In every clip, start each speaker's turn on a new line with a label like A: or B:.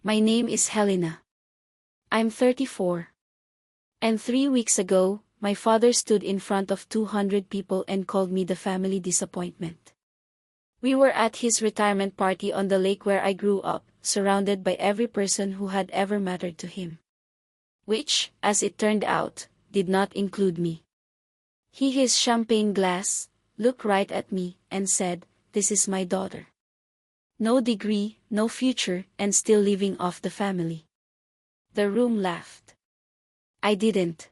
A: My name is Helena. I'm 34. And 3 weeks ago, my father stood in front of 200 people and called me the family disappointment. We were at his retirement party on the lake where I grew up, surrounded by every person who had ever mattered to him. Which, as it turned out, did not include me. His champagne glass, looked right at me, and said, "This is my daughter. No degree, no future, and still living off the family." The room laughed. I didn't.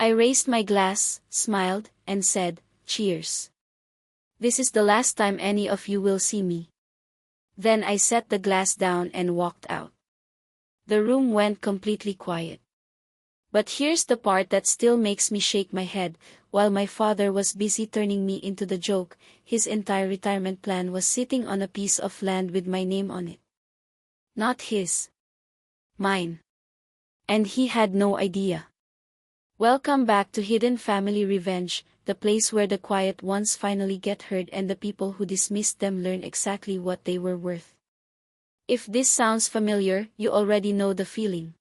A: I raised my glass, smiled, and said, "Cheers. This is the last time any of you will see me." Then I set the glass down and walked out. The room went completely quiet. But here's the part that still makes me shake my head. While my father was busy turning me into the joke, his entire retirement plan was sitting on a piece of land with my name on it. Not his. Mine. And he had no idea. Welcome back to Hidden Family Revenge, the place where the quiet ones finally get heard and the people who dismissed them learn exactly what they were worth. If this sounds familiar, you already know the feeling.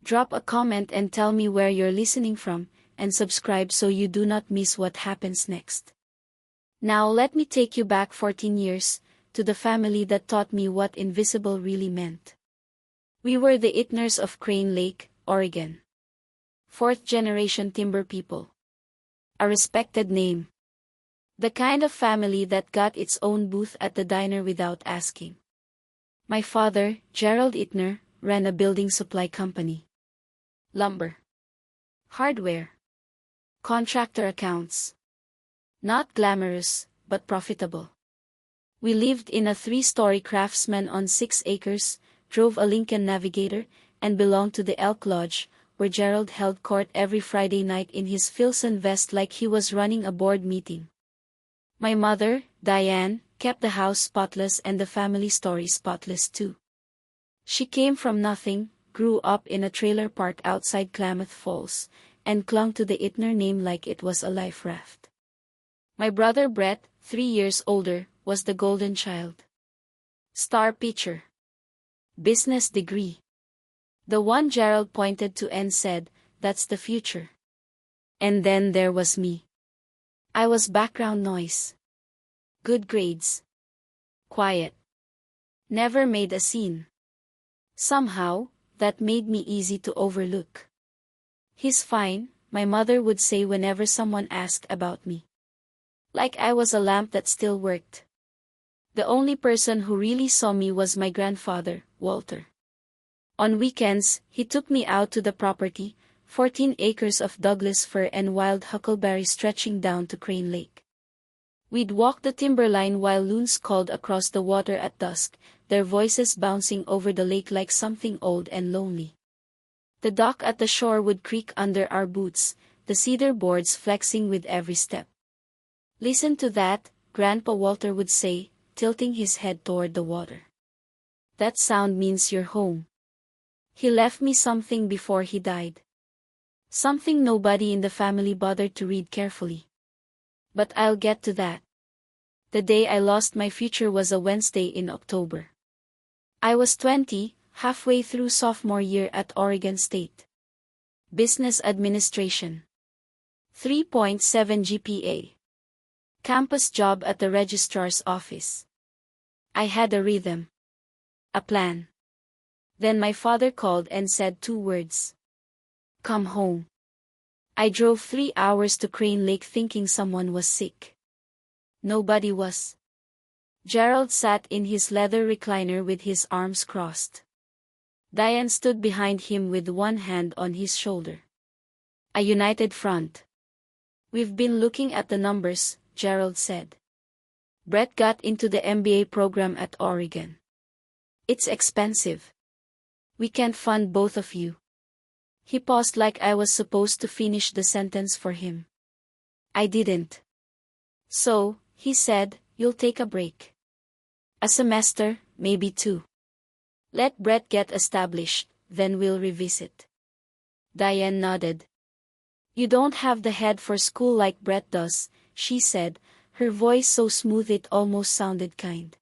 A: Drop a comment and tell me where you're listening from, and subscribe so you do not miss what happens next. Now let me take you back 14 years, to the family that taught me what invisible really meant. We were the Itners of Crane Lake, Oregon. Fourth-generation timber people. A respected name. The kind of family that got its own booth at the diner without asking. My father, Gerald Itner, ran a building supply company. Lumber. Hardware. Contractor accounts. Not glamorous, but profitable. We lived in a 3-story Craftsman on 6 acres, drove a Lincoln Navigator, and belonged to the Elk Lodge, where Gerald held court every Friday night in his Filson vest like he was running a board meeting. My mother, Diane, kept the house spotless and the family story spotless too. She came from nothing, grew up in a trailer park outside Klamath Falls, and clung to the Itner name like it was a life raft. My brother Brett, 3 years older, was the golden child. Star pitcher. Business degree. The one Gerald pointed to and said, "That's the future." And then there was me. I was background noise. Good grades. Quiet. Never made a scene. Somehow, that made me easy to overlook. "He's fine," my mother would say whenever someone asked about me. Like I was a lamp that still worked. The only person who really saw me was my grandfather, Walter. On weekends, he took me out to the property, 14 acres of Douglas fir and wild huckleberry stretching down to Crane Lake. We'd walk the timberline while loons called across the water at dusk, their voices bouncing over the lake like something old and lonely. The dock at the shore would creak under our boots, the cedar boards flexing with every step. "Listen to that," Grandpa Walter would say, tilting his head toward the water. "That sound means you're home." He left me something before he died. Something nobody in the family bothered to read carefully. But I'll get to that. The day I lost my future was a Wednesday in October. I was 20, halfway through sophomore year at Oregon State. Business Administration. 3.7 GPA. Campus job at the registrar's office. I had a rhythm. A plan. Then my father called and said 2 words. "Come home." I drove 3 hours to Crane Lake thinking someone was sick. Nobody was. Gerald sat in his leather recliner with his arms crossed. Diane stood behind him with one hand on his shoulder. A united front. "We've been looking at the numbers," Gerald said. "Brett got into the MBA program at Oregon. It's expensive. We can't fund both of you." He paused like I was supposed to finish the sentence for him. I didn't. "So," he said, "you'll take a break. A semester, maybe 2. Let Brett get established, then we'll revisit." Diane nodded. "You don't have the head for school like Brett does," she said, her voice so smooth it almost sounded kind.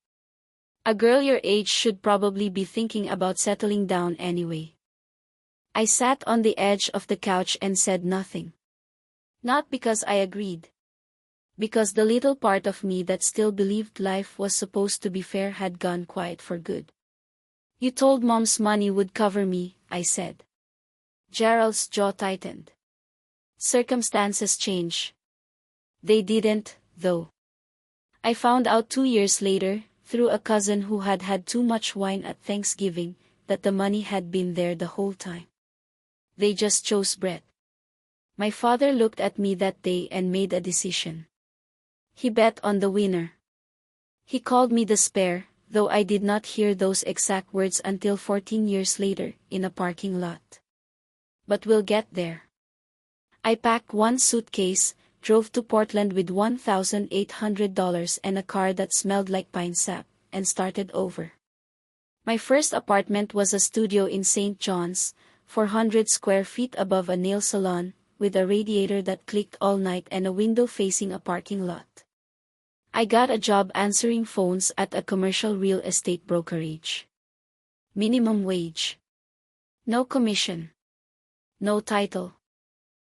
A: A girl your age should probably be thinking about settling down anyway. I sat on the edge of the couch and said nothing. Not because I agreed. Because the little part of me that still believed life was supposed to be fair had gone quiet for good. You told Mom's money would cover me, I said. Gerald's jaw tightened. Circumstances change. They didn't, though. I found out 2 years later, through a cousin who had had too much wine at Thanksgiving, that the money had been there the whole time. They just chose Brett. My father looked at me that day and made a decision. He bet on the winner. He called me the spare, though I did not hear those exact words until 14 years later, in a parking lot. But we'll get there. I packed one suitcase, drove to Portland with $1,800 and a car that smelled like pine sap, and started over. My first apartment was a studio in St. John's, 400 square feet above a nail salon, with a radiator that clicked all night and a window facing a parking lot. I got a job answering phones at a commercial real estate brokerage. Minimum wage. No commission. No title.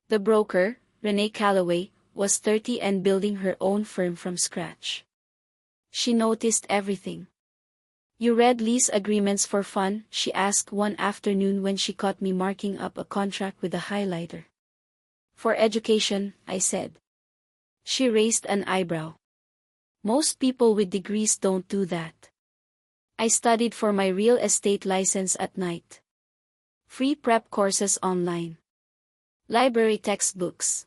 A: The broker, Renee Calloway, was 30 and building her own firm from scratch. She noticed everything. You read lease agreements for fun? She asked one afternoon when she caught me marking up a contract with a highlighter. For education, I said. She raised an eyebrow. Most people with degrees don't do that. I studied for my real estate license at night. Free prep courses online. Library textbooks.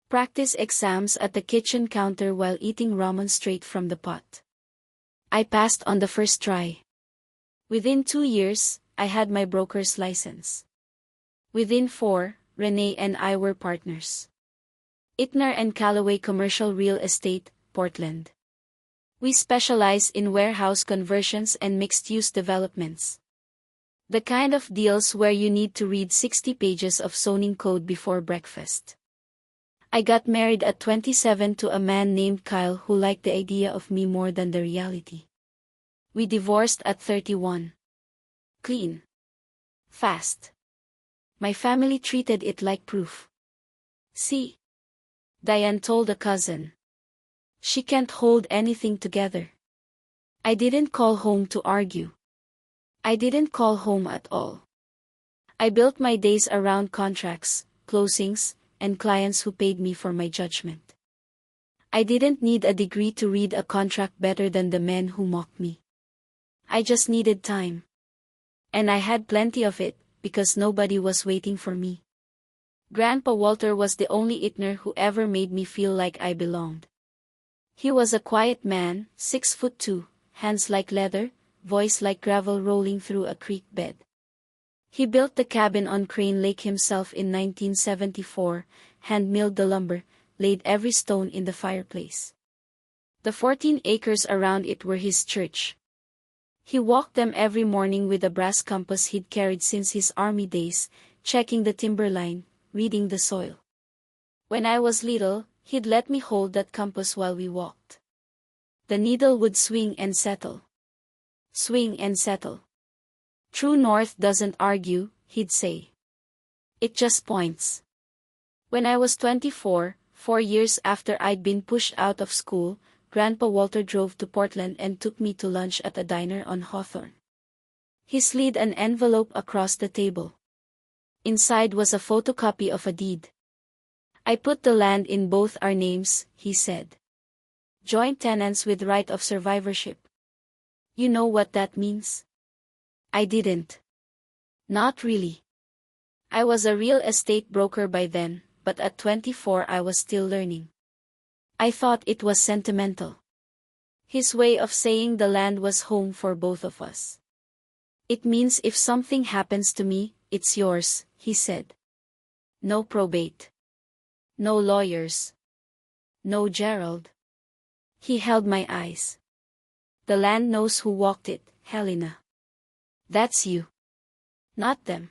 A: Practice exams at the kitchen counter while eating ramen straight from the pot. I passed on the first try. Within 2 years, I had my broker's license. Within 4, Renee and I were partners. Itner and Calloway Commercial Real Estate, Portland. We specialize in warehouse conversions and mixed-use developments. The kind of deals where you need to read 60 pages of zoning code before breakfast. I got married at 27 to a man named Kyle who liked the idea of me more than the reality. We divorced at 31. Clean. Fast. My family treated it like proof. See? Diane told a cousin. She can't hold anything together. I didn't call home to argue. I didn't call home at all. I built my days around contracts, closings, and clients who paid me for my judgment. I didn't need a degree to read a contract better than the men who mocked me. I just needed time. And I had plenty of it, because nobody was waiting for me. Grandpa Walter was the only Itner who ever made me feel like I belonged. He was a quiet man, 6'2", hands like leather, voice like gravel rolling through a creek bed. He built the cabin on Crane Lake himself in 1974, hand-milled the lumber, laid every stone in the fireplace. The 14 acres around it were his church. He walked them every morning with a brass compass he'd carried since his army days, checking the timberline, reading the soil. When I was little, he'd let me hold that compass while we walked. The needle would swing and settle. Swing and settle. True north doesn't argue, he'd say. It just points. When I was 24, 4 years after I'd been pushed out of school, Grandpa Walter drove to Portland and took me to lunch at a diner on Hawthorne. He slid an envelope across the table. Inside was a photocopy of a deed. I put the land in both our names, he said. Joint tenants with right of survivorship. You know what that means? I didn't. Not really. I was a real estate broker by then, but at 24 I was still learning. I thought it was sentimental. His way of saying the land was home for both of us. It means if something happens to me, it's yours, he said. No probate. No lawyers. No Gerald. He held my eyes. The land knows who walked it, Helena. That's you. Not them.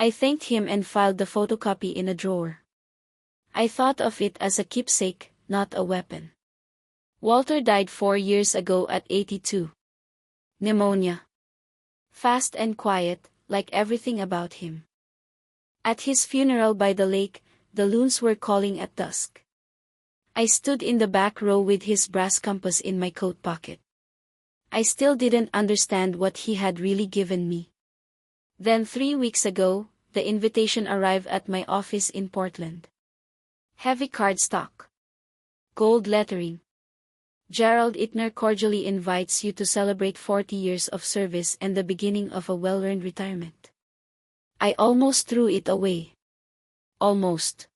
A: I thanked him and filed the photocopy in a drawer. I thought of it as a keepsake, not a weapon. Walter died 4 years ago at 82. Pneumonia. Fast and quiet, like everything about him. At his funeral by the lake, the loons were calling at dusk. I stood in the back row with his brass compass in my coat pocket. I still didn't understand what he had really given me. Then 3 weeks ago, the invitation arrived at my office in Portland. Heavy cardstock. Gold lettering. Gerald Itner cordially invites you to celebrate 40 years of service and the beginning of a well-earned retirement. I almost threw it away. Almost.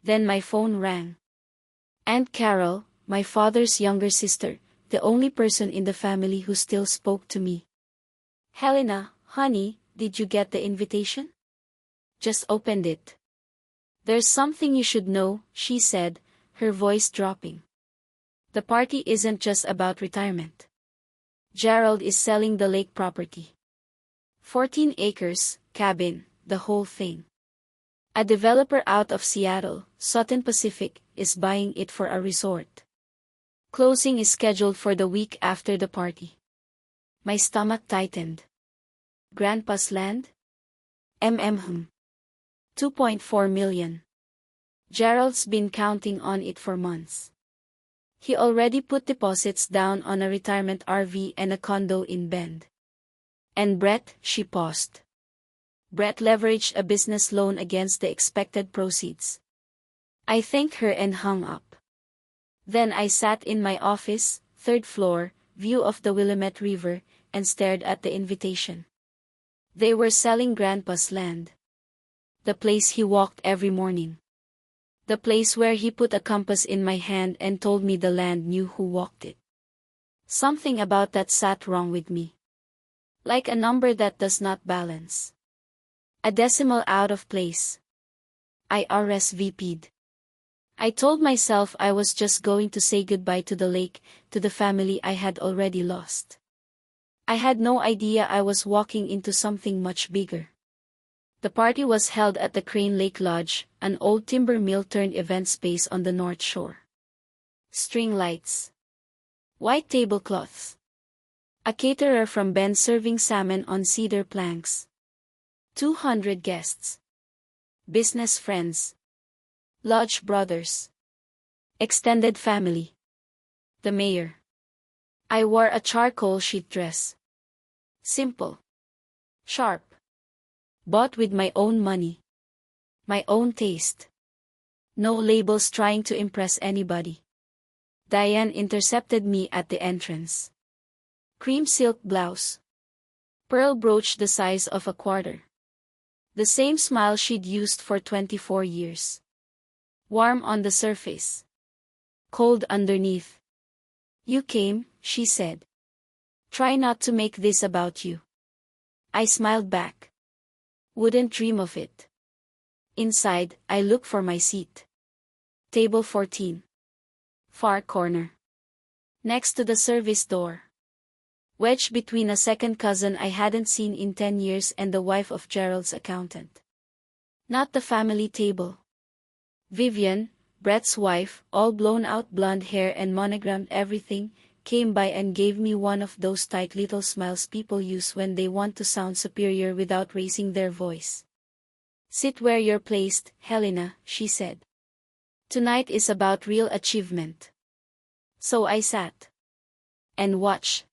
A: Then my phone rang. Aunt Carol, my father's younger sister, the only person in the family who still spoke to me. Helena, honey, did you get the invitation? Just opened it. There's something you should know, she said, her voice dropping. The party isn't just about retirement. Gerald is selling the lake property. 14 acres, cabin, the whole thing. A developer out of Seattle, Southern Pacific, is buying it for a resort. Closing is scheduled for the week after the party. My stomach tightened. Grandpa's land? 2.4 million. Gerald's been counting on it for months. He already put deposits down on a retirement RV and a condo in Bend. And Brett, she paused. Brett leveraged a business loan against the expected proceeds. I thanked her and hung up. Then I sat in my office, third floor, view of the Willamette River, and stared at the invitation. They were selling Grandpa's land. The place he walked every morning. The place where he put a compass in my hand and told me the land knew who walked it. Something about that sat wrong with me. Like a number that does not balance. A decimal out of place. I RSVP'd. I told myself I was just going to say goodbye to the lake, to the family I had already lost. I had no idea I was walking into something much bigger. The party was held at the Crane Lake Lodge, an old timber mill-turned event space on the North Shore. String lights. White tablecloths. A caterer from Bend serving salmon on cedar planks. 200 guests. Business friends. Lodge brothers. Extended family. The mayor. I wore a charcoal sheet dress. Simple. Sharp. Bought with my own money. My own taste. No labels trying to impress anybody. Diane intercepted me at the entrance. Cream silk blouse. Pearl brooch the size of a quarter. The same smile she'd used for 24 years. Warm on the surface. Cold underneath. You came, she said. Try not to make this about you. I smiled back. Wouldn't dream of it. Inside, I looked for my seat. Table 14. Far corner. Next to the service door. Wedged between a second cousin I hadn't seen in 10 years and the wife of Gerald's accountant. Not the family table. Vivian, Brett's wife, all blown out blonde hair and monogrammed everything, came by and gave me one of those tight little smiles people use when they want to sound superior without raising their voice. Sit where you're placed, Helena, she said. Tonight is about real achievement. So I sat. And watched.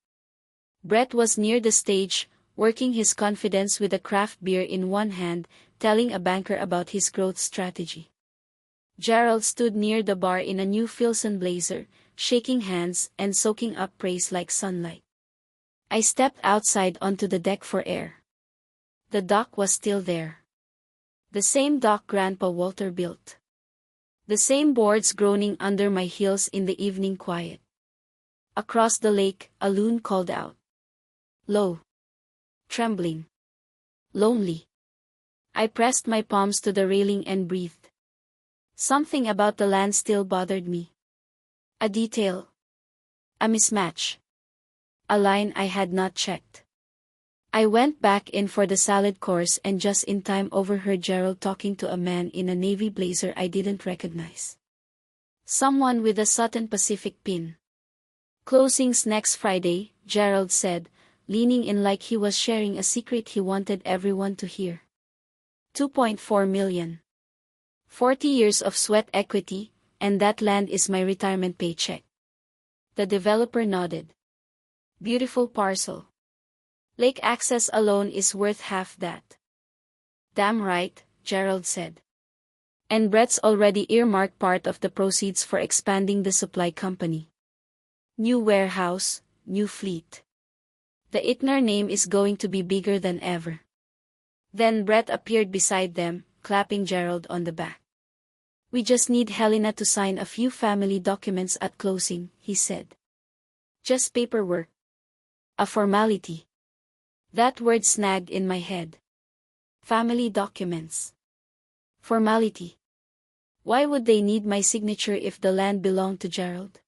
A: Brett was near the stage, working his confidence with a craft beer in one hand, telling a banker about his growth strategy. Gerald stood near the bar in a new Filson blazer, shaking hands and soaking up praise like sunlight. I stepped outside onto the deck for air. The dock was still there. The same dock Grandpa Walter built. The same boards groaning under my heels in the evening quiet. Across the lake, a loon called out. Low. Trembling. Lonely. I pressed my palms to the railing and breathed. Something about the land still bothered me. A detail. A mismatch. A line I had not checked. I went back in for the salad course and just in time overheard Gerald talking to a man in a navy blazer I didn't recognize. Someone with a Southern Pacific pin. Closing's next Friday, Gerald said, leaning in like he was sharing a secret he wanted everyone to hear. 2.4 million. 40 years of sweat equity, and that land is my retirement paycheck. The developer nodded. Beautiful parcel. Lake access alone is worth half that. Damn right, Gerald said. And Brett's already earmarked part of the proceeds for expanding the supply company. New warehouse, new fleet. The Itner name is going to be bigger than ever. Then Brett appeared beside them, clapping Gerald on the back. We just need Helena to sign a few family documents at closing, he said. Just paperwork. A formality. That word snagged in my head. Family documents. Formality. Why would they need my signature if the land belonged to Gerald?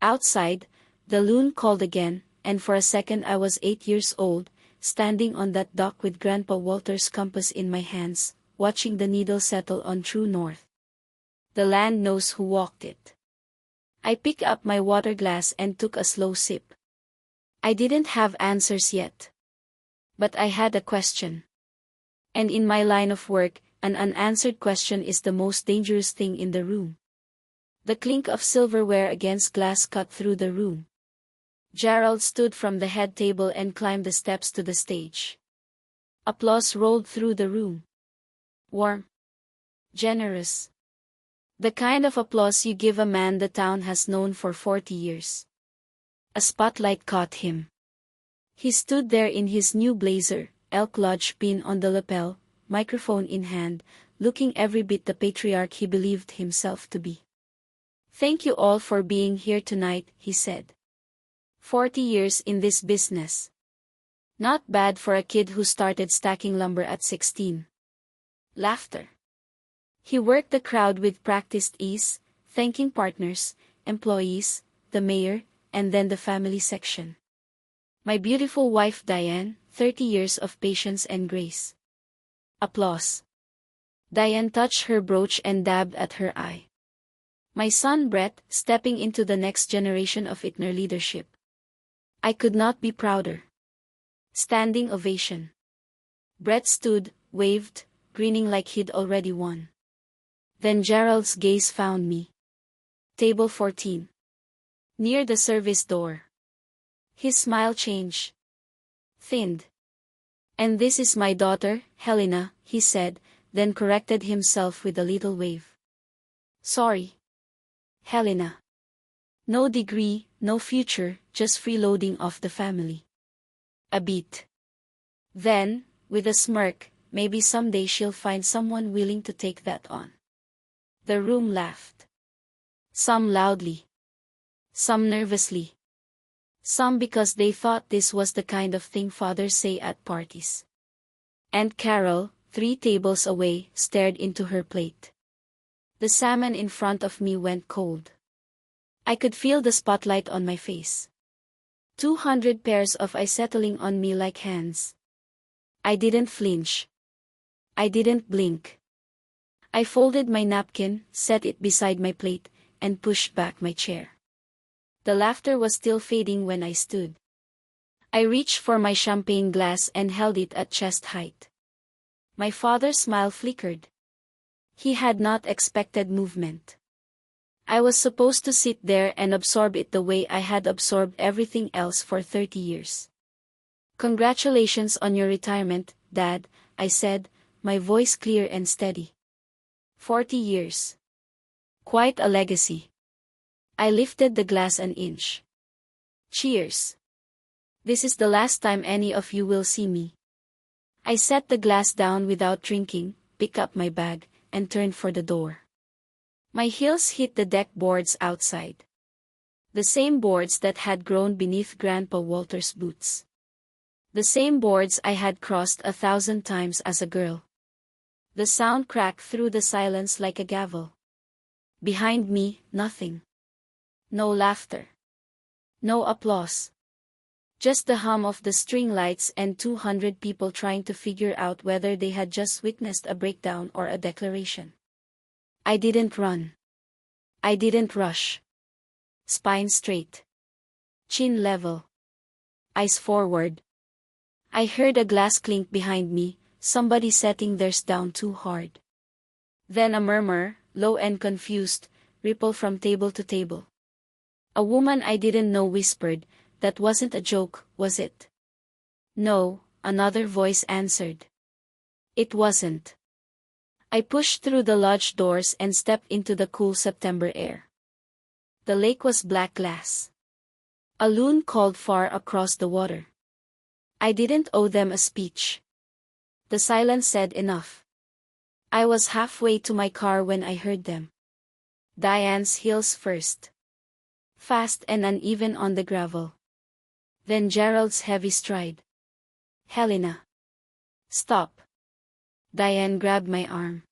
A: Outside, the loon called again, and for a second I was 8 years old, standing on that dock with Grandpa Walter's compass in my hands, watching the needle settle on true north. The land knows who walked it. I picked up my water glass and took a slow sip. I didn't have answers yet. But I had a question. And in my line of work, an unanswered question is the most dangerous thing in the room. The clink of silverware against glass cut through the room. Gerald stood from the head table and climbed the steps to the stage. Applause rolled through the room. Warm. Generous. The kind of applause you give a man the town has known for 40 years. A spotlight caught him. He stood there in his new blazer, Elk Lodge pin on the lapel, microphone in hand, looking every bit the patriarch he believed himself to be. Thank you all for being here tonight, he said. 40 years in this business. Not bad for a kid who started stacking lumber at 16. Laughter. He worked the crowd with practiced ease, thanking partners, employees, the mayor, and then the family section. My beautiful wife Diane, 30 years of patience and grace. Applause. Diane touched her brooch and dabbed at her eye. My son Brett, stepping into the next generation of Itner leadership. I could not be prouder. Standing ovation. Brett stood, waved, grinning like he'd already won. Then Gerald's gaze found me. Table 14. Near the service door. His smile changed. Thinned. And this is my daughter, Helena, he said, then corrected himself with a little wave. Sorry. Helena. No degree, no future, just freeloading off the family. A beat. Then, with a smirk, maybe someday she'll find someone willing to take that on. The room laughed. Some loudly. Some nervously. Some because they thought this was the kind of thing fathers say at parties. Aunt Carol, 3 tables away, stared into her plate. The salmon in front of me went cold. I could feel the spotlight on my face. 200 pairs of eyes settling on me like hands. I didn't flinch. I didn't blink. I folded my napkin, set it beside my plate, and pushed back my chair. The laughter was still fading when I stood. I reached for my champagne glass and held it at chest height. My father's smile flickered. He had not expected movement. I was supposed to sit there and absorb it the way I had absorbed everything else for 30 years. Congratulations on your retirement, Dad, I said, my voice clear and steady. 40 years. Quite a legacy. I lifted the glass an inch. Cheers. This is the last time any of you will see me. I set the glass down without drinking, picked up my bag, and turned for the door. My heels hit the deck boards outside. The same boards that had grown beneath Grandpa Walter's boots. The same boards I had crossed 1,000 times as a girl. The sound cracked through the silence like a gavel. Behind me, nothing. No laughter. No applause. Just the hum of the string lights and 200 people trying to figure out whether they had just witnessed a breakdown or a declaration. I didn't run. I didn't rush. Spine straight. Chin level. eyes forward. I heard a glass clink behind me, somebody setting theirs down too hard. Then a murmur, low and confused, rippled from table to table. A woman I didn't know whispered, "That wasn't a joke, was it?" "No," another voice answered. "It wasn't." I pushed through the lodge doors and stepped into the cool September air. The lake was black glass. A loon called far across the water. I didn't owe them a speech. The silence said enough. I was halfway to my car when I heard them. Diane's heels first. Fast and uneven on the gravel. Then Gerald's heavy stride. "Helena. Stop." Diane grabbed my arm.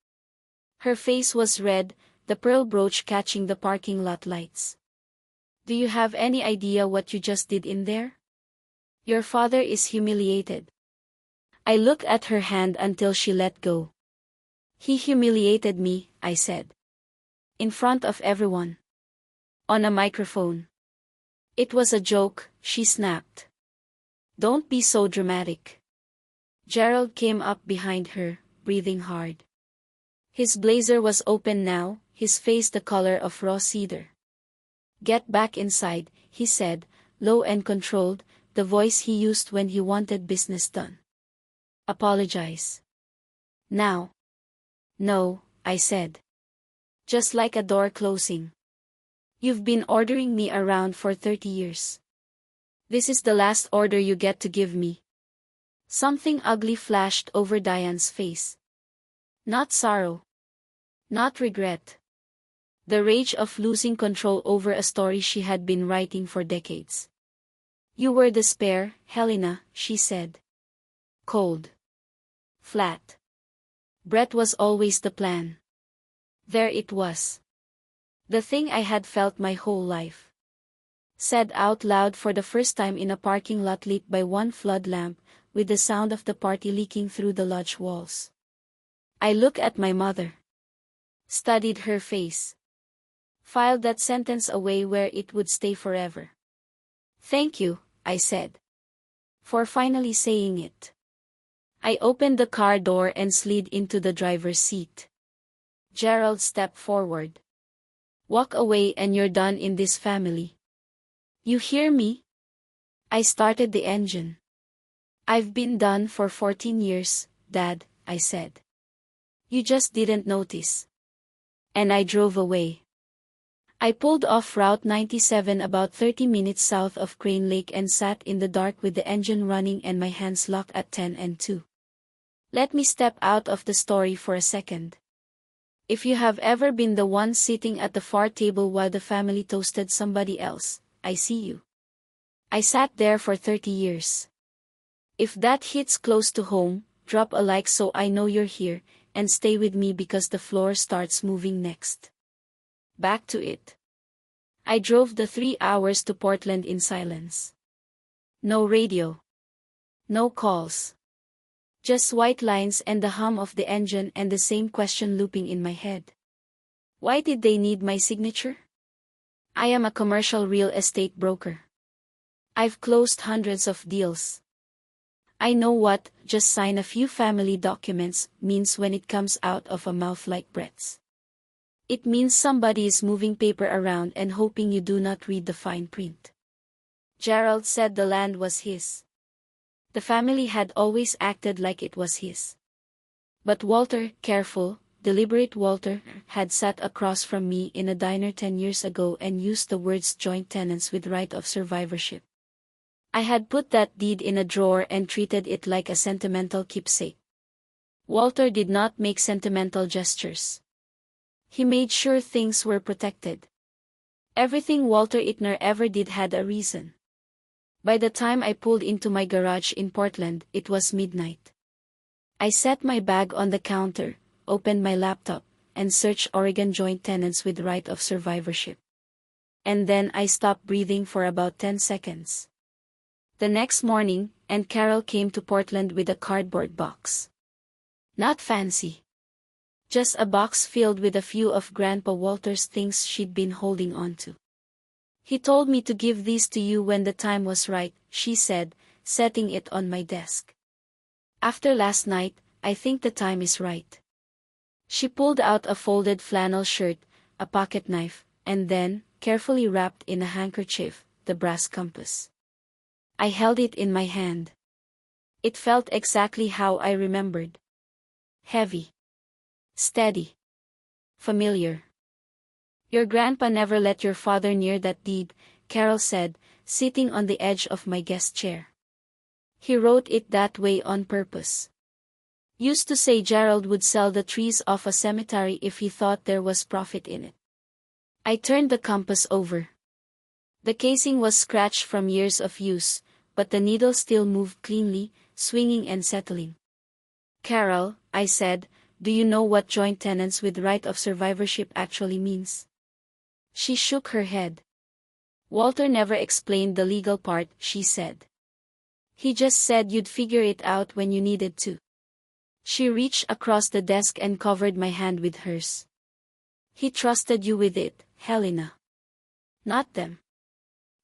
A: Her face was red, the pearl brooch catching the parking lot lights. "Do you have any idea what you just did in there? Your father is humiliated." I looked at her hand until she let go. "He humiliated me," I said. "In front of everyone. On a microphone." "It was a joke," she snapped. "Don't be so dramatic." Gerald came up behind her, breathing hard. His blazer was open now, his face the color of raw cedar. "Get back inside," he said, low and controlled, the voice he used when he wanted business done. "Apologize." "Now." "No," I said. Just like a door closing. "You've been ordering me around for 30 years. This is the last order you get to give me." Something ugly flashed over Diane's face. Not sorrow. Not regret. The rage of losing control over a story she had been writing for decades. "You were the spare, Helena," she said. Cold. Flat. Brett was always the plan. There it was. The thing I had felt my whole life. Said out loud for the first time in a parking lot lit by one flood lamp, with the sound of the party leaking through the lodge walls. I looked at my mother. Studied her face. Filed that sentence away where it would stay forever. "Thank you," I said. "For finally saying it." I opened the car door and slid into the driver's seat. Gerald stepped forward. "Walk away and you're done in this family. You hear me?" I started the engine. "I've been done for 14 years, Dad," I said. "You just didn't notice." And I drove away. I pulled off Route 97 about 30 minutes south of Crane Lake and sat in the dark with the engine running and my hands locked at 10 and 2. Let me step out of the story for a second. If you have ever been the one sitting at the far table while the family toasted somebody else, I see you. I sat there for 30 years. If that hits close to home, drop a like so I know you're here, and stay with me because the floor starts moving next. Back to it. I drove the 3 hours to Portland in silence. No radio. No calls. Just white lines and the hum of the engine and the same question looping in my head. Why did they need my signature? I am a commercial real estate broker. I've closed hundreds of deals. I know what "just sign a few family documents" means when it comes out of a mouth like Brett's. It means somebody is moving paper around and hoping you do not read the fine print. Gerald said the land was his. The family had always acted like it was his. But Walter, careful, deliberate Walter, had sat across from me in a diner 10 years ago and used the words joint tenants with right of survivorship. I had put that deed in a drawer and treated it like a sentimental keepsake. Walter did not make sentimental gestures. He made sure things were protected. Everything Walter Itner ever did had a reason. By the time I pulled into my garage in Portland, it was midnight. I set my bag on the counter, opened my laptop, and searched Oregon joint tenants with right of survivorship. And then I stopped breathing for about 10 seconds. The next morning, Aunt Carol came to Portland with a cardboard box. Not fancy. Just a box filled with a few of Grandpa Walter's things she'd been holding on to. He told me to give these to you when the time was right, she said, setting it on my desk. After last night, I think the time is right. She pulled out a folded flannel shirt, a pocket knife, and then, carefully wrapped in a handkerchief, the brass compass. I held it in my hand. It felt exactly how I remembered. Heavy. Steady. Familiar. Your grandpa never let your father near that deed, Carol said, sitting on the edge of my guest chair. He wrote it that way on purpose. Used to say Gerald would sell the trees off a cemetery if he thought there was profit in it. I turned the compass over. The casing was scratched from years of use, but the needle still moved cleanly, swinging and settling. Carol, I said, do you know what joint tenants with right of survivorship actually means? She shook her head. Walter never explained the legal part, she said. He just said you'd figure it out when you needed to. She reached across the desk and covered my hand with hers. He trusted you with it, Helena. Not them.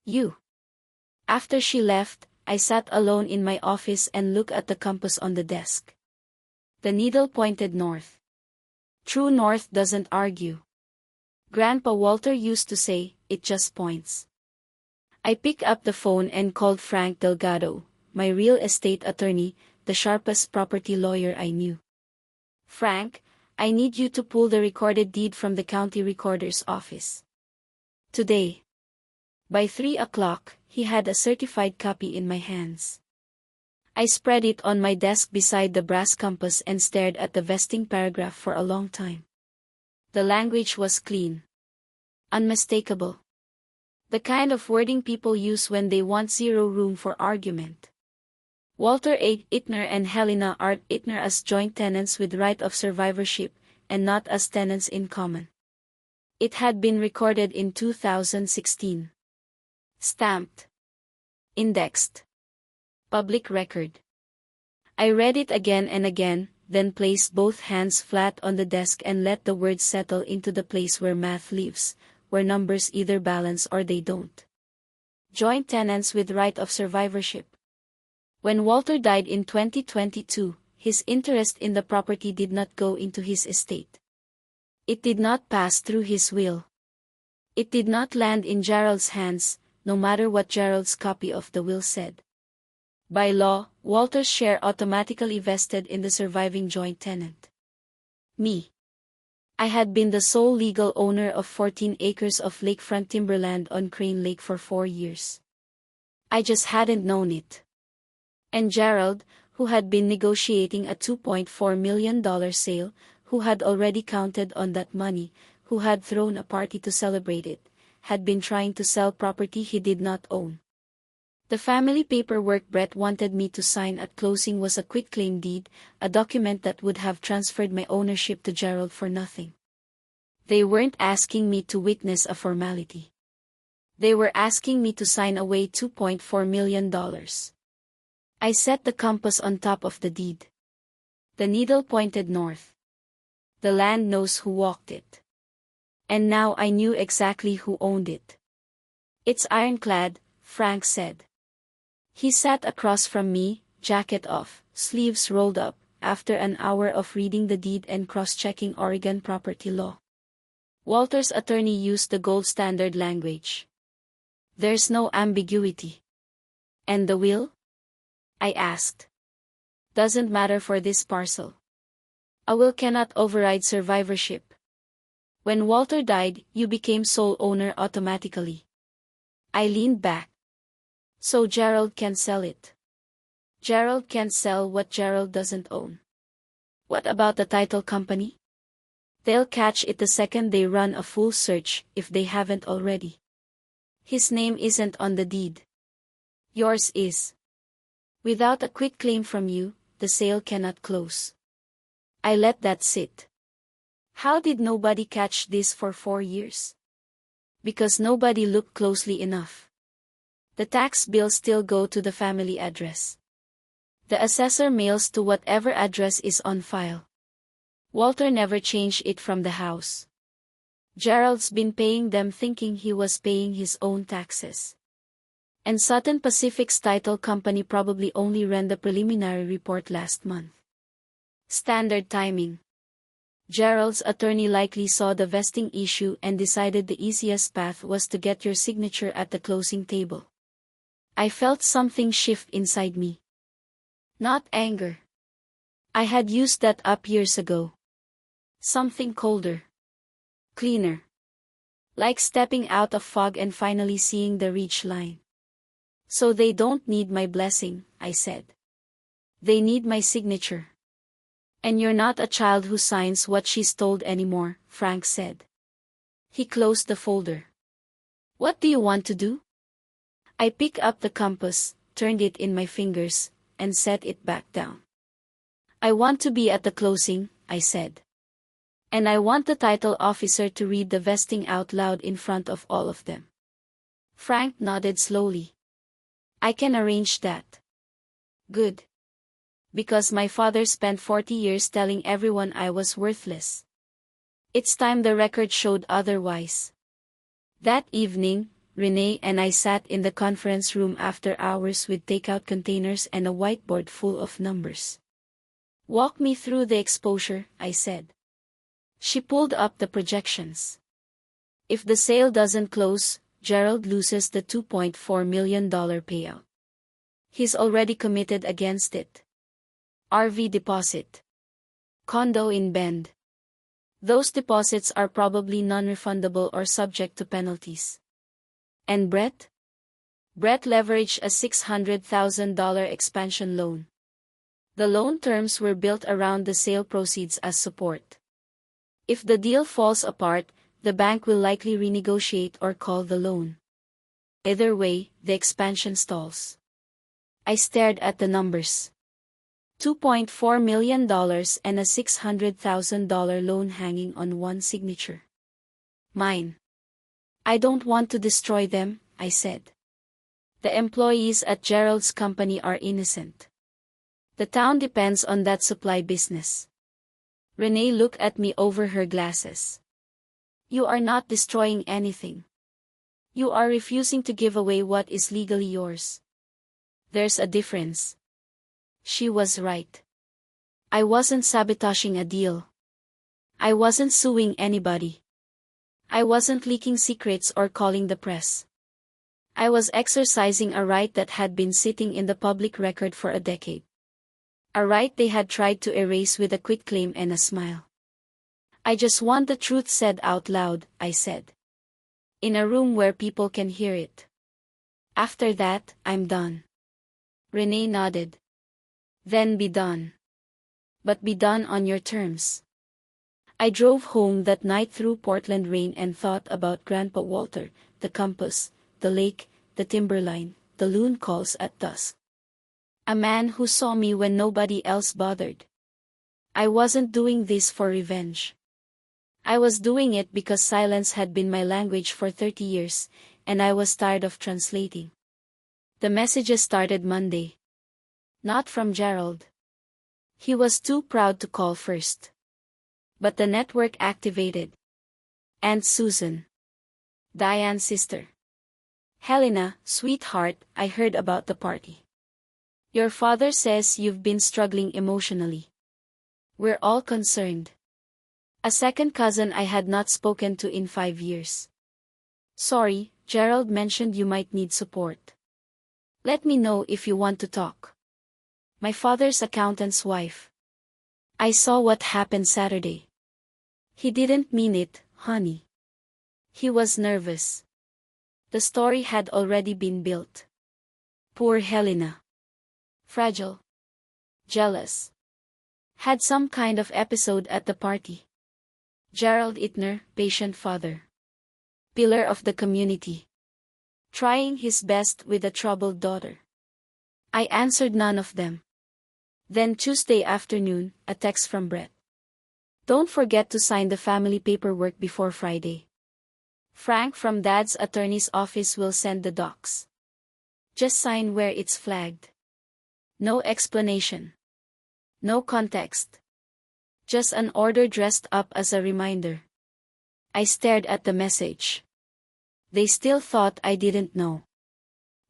A: You. After she left, I sat alone in my office and looked at the compass on the desk. The needle pointed north. True north doesn't argue. Grandpa Walter used to say, it just points. I picked up the phone and called Frank Delgado, my real estate attorney, the sharpest property lawyer I knew. Frank, I need you to pull the recorded deed from the county recorder's office. Today. By 3 o'clock, he had a certified copy in my hands. I spread it on my desk beside the brass compass and stared at the vesting paragraph for a long time. The language was clean. Unmistakable. The kind of wording people use when they want zero room for argument. Walter A. Ittner and Helena R. Ittner as joint tenants with right of survivorship, and not as tenants in common. It had been recorded in 2016. Stamped. Indexed. Public record. I read it again and again, then placed both hands flat on the desk and let the words settle into the place where math lives, where numbers either balance or they don't. Joint tenants with right of survivorship. When Walter died in 2022, his interest in the property did not go into his estate. It did not pass through his will. It did not land in Gerald's hands, no matter what Gerald's copy of the will said. By law, Walter's share automatically vested in the surviving joint tenant. Me. I had been the sole legal owner of 14 acres of lakefront timberland on Crane Lake for 4 years. I just hadn't known it. And Gerald, who had been negotiating a $2.4 million sale, who had already counted on that money, who had thrown a party to celebrate it, had been trying to sell property he did not own. The family paperwork Brett wanted me to sign at closing was a quitclaim deed, a document that would have transferred my ownership to Gerald for nothing. They weren't asking me to witness a formality. They were asking me to sign away $2.4 million. I set the compass on top of the deed. The needle pointed north. The land knows who walked it. And now I knew exactly who owned it. It's ironclad, Frank said. He sat across from me, jacket off, sleeves rolled up, after an hour of reading the deed and cross-checking Oregon property law. Walter's attorney used the gold standard language. There's no ambiguity. And the will? I asked. Doesn't matter for this parcel. A will cannot override survivorship. When Walter died, you became sole owner automatically. I leaned back. So Gerald can sell it. Gerald can't sell what Gerald doesn't own. What about the title company? They'll catch it the second they run a full search, if they haven't already. His name isn't on the deed. Yours is. Without a quitclaim from you, the sale cannot close. I let that sit. How did nobody catch this for 4 years? Because nobody looked closely enough. The tax bills still go to the family address. The assessor mails to whatever address is on file. Walter never changed it from the house. Gerald's been paying them thinking he was paying his own taxes. And Southern Pacific's title company probably only ran the preliminary report last month. Standard timing. Gerald's attorney likely saw the vesting issue and decided the easiest path was to get your signature at the closing table. I felt something shift inside me. Not anger. I had used that up years ago. Something colder. Cleaner. Like stepping out of fog and finally seeing the ridge line. So they don't need my blessing, I said. They need my signature. And you're not a child who signs what she's told anymore, Frank said. He closed the folder. What do you want to do? I picked up the compass, turned it in my fingers, and set it back down. I want to be at the closing, I said. And I want the title officer to read the vesting out loud in front of all of them. Frank nodded slowly. I can arrange that. Good. Because my father spent 40 years telling everyone I was worthless. It's time the record showed otherwise. That evening, Renee and I sat in the conference room after hours with takeout containers and a whiteboard full of numbers. Walk me through the exposure, I said. She pulled up the projections. If the sale doesn't close, Gerald loses the $2.4 million payout. He's already committed against it. RV deposit. Condo in Bend. Those deposits are probably non-refundable or subject to penalties. And Brett? Brett leveraged a $600,000 expansion loan. The loan terms were built around the sale proceeds as support. If the deal falls apart, the bank will likely renegotiate or call the loan. Either way, the expansion stalls. I stared at the numbers. $2.4 million and a $600,000 loan hanging on one signature. Mine. I don't want to destroy them, I said. The employees at Gerald's company are innocent. The town depends on that supply business. Renee looked at me over her glasses. You are not destroying anything. You are refusing to give away what is legally yours. There's a difference. She was right. I wasn't sabotaging a deal. I wasn't suing anybody. I wasn't leaking secrets or calling the press. I was exercising a right that had been sitting in the public record for a decade. A right they had tried to erase with a quitclaim and a smile. I just want the truth said out loud, I said. In a room where people can hear it. After that, I'm done. Renee nodded. Then be done. But be done on your terms. I drove home that night through Portland rain and thought about Grandpa Walter, the compass, the lake, the timberline, the loon calls at dusk. A man who saw me when nobody else bothered. I wasn't doing this for revenge. I was doing it because silence had been my language for 30 years, and I was tired of translating. The messages started Monday. Not from Gerald. He was too proud to call first. But the network activated. Aunt Susan. Diane's sister. Helena, sweetheart, I heard about the party. Your father says you've been struggling emotionally. We're all concerned. A second cousin I had not spoken to in 5 years. Sorry, Gerald mentioned you might need support. Let me know if you want to talk. My father's accountant's wife. I saw what happened Saturday. He didn't mean it, honey. He was nervous. The story had already been built. Poor Helena. Fragile. Jealous. Had some kind of episode at the party. Gerald Itner, patient father. Pillar of the community. Trying his best with a troubled daughter. I answered none of them. Then Tuesday afternoon, a text from Brett. Don't forget to sign the family paperwork before Friday. Frank from Dad's attorney's office will send the docs. Just sign where it's flagged. No explanation. No context. Just an order dressed up as a reminder. I stared at the message. They still thought I didn't know.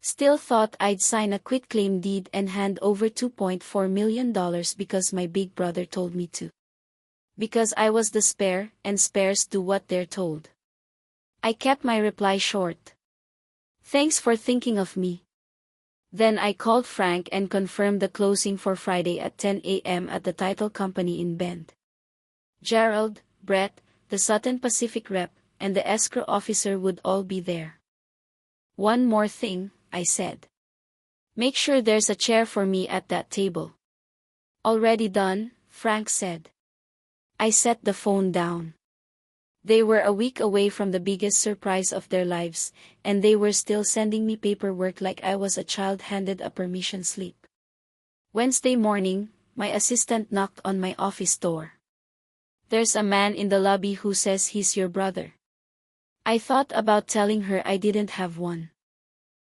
A: Still thought I'd sign a quitclaim deed and hand over $2.4 million because my big brother told me to. Because I was the spare, and spares do what they're told. I kept my reply short. Thanks for thinking of me. Then I called Frank and confirmed the closing for Friday at 10 a.m. at the title company in Bend. Gerald, Brett, the Sutton Pacific rep, and the escrow officer would all be there. One more thing, I said. Make sure there's a chair for me at that table. Already done, Frank said. I set the phone down. They were a week away from the biggest surprise of their lives, and they were still sending me paperwork like I was a child handed a permission slip. Wednesday morning, my assistant knocked on my office door. There's a man in the lobby who says he's your brother. I thought about telling her I didn't have one.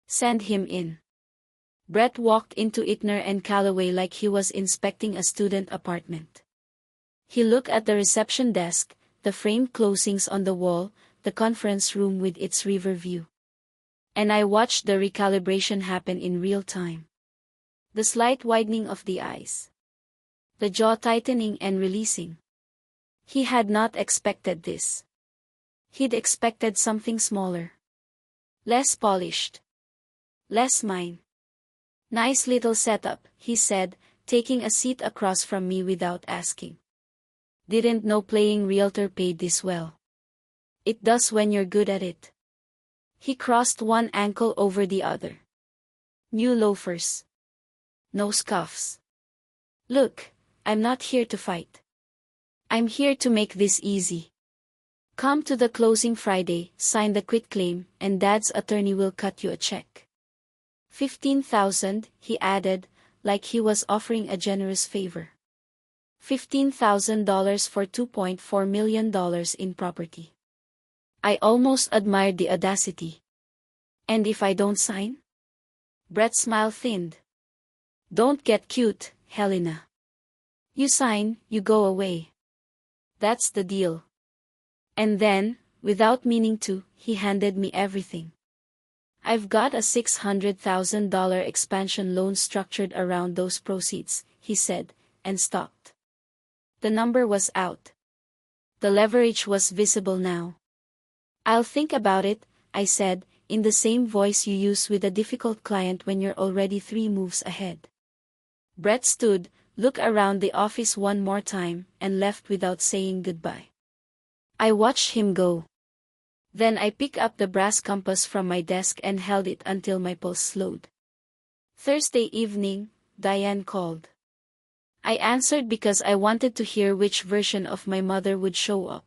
A: Send him in. Brett walked into Ickner and Callaway like he was inspecting a student apartment. He looked at the reception desk, the framed closings on the wall, the conference room with its river view. And I watched the recalibration happen in real time. The slight widening of the eyes. The jaw tightening and releasing. He had not expected this. He'd expected something smaller. Less polished. Less mine. Nice little setup, he said, taking a seat across from me without asking. Didn't know playing realtor paid this well. It does when you're good at it. He crossed one ankle over the other. New loafers. No scuffs. Look, I'm not here to fight. I'm here to make this easy. Come to the closing Friday, sign the quitclaim, and Dad's attorney will cut you a check. $15,000, he added, like he was offering a generous favor. $15,000 for $2.4 million in property. I almost admired the audacity. And if I don't sign? Brett's smile thinned. Don't get cute, Helena. You sign, you go away. That's the deal. And then, without meaning to, he handed me everything. I've got a $600,000 expansion loan structured around those proceeds, he said, and stopped. The number was out. The leverage was visible now. I'll think about it, I said, in the same voice you use with a difficult client when you're already 3 moves ahead. Brett stood, looked around the office one more time, and left without saying goodbye. I watched him go. Then I picked up the brass compass from my desk and held it until my pulse slowed. Thursday evening, Diane called. I answered because I wanted to hear which version of my mother would show up.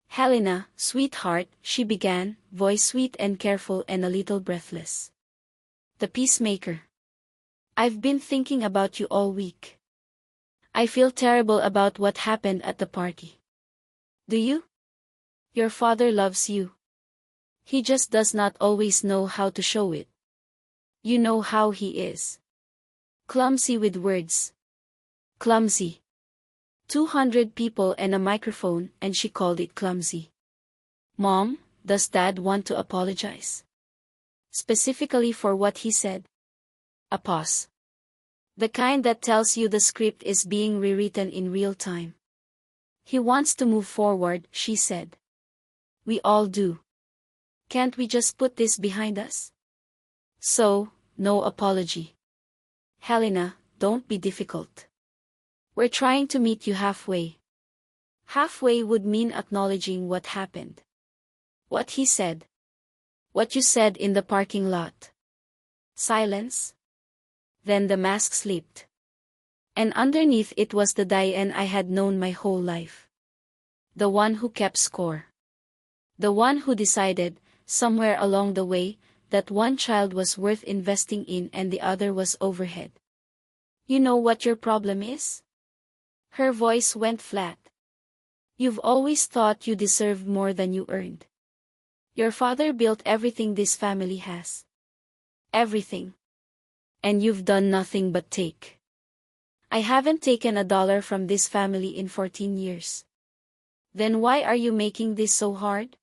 A: Helena, sweetheart, she began, voice sweet and careful and a little breathless. The peacemaker. I've been thinking about you all week. I feel terrible about what happened at the party. Do you? Your father loves you. He just does not always know how to show it. You know how he is. Clumsy with words. Clumsy. 200 people and a microphone, and she called it clumsy. Mom, does Dad want to apologize? Specifically for what he said? A pause. The kind that tells you the script is being rewritten in real time. He wants to move forward, she said. We all do. Can't we just put this behind us? So, no apology. Helena, don't be difficult. We're trying to meet you halfway. Halfway would mean acknowledging what happened. What he said. What you said in the parking lot. Silence. Then the mask slipped. And underneath it was the Diane I had known my whole life. The one who kept score. The one who decided, somewhere along the way, that one child was worth investing in and the other was overhead. You know what your problem is? Her voice went flat. You've always thought you deserved more than you earned. Your father built everything this family has. Everything. And you've done nothing but take. I haven't taken $1 from this family in 14 years. Then why are you making this so hard?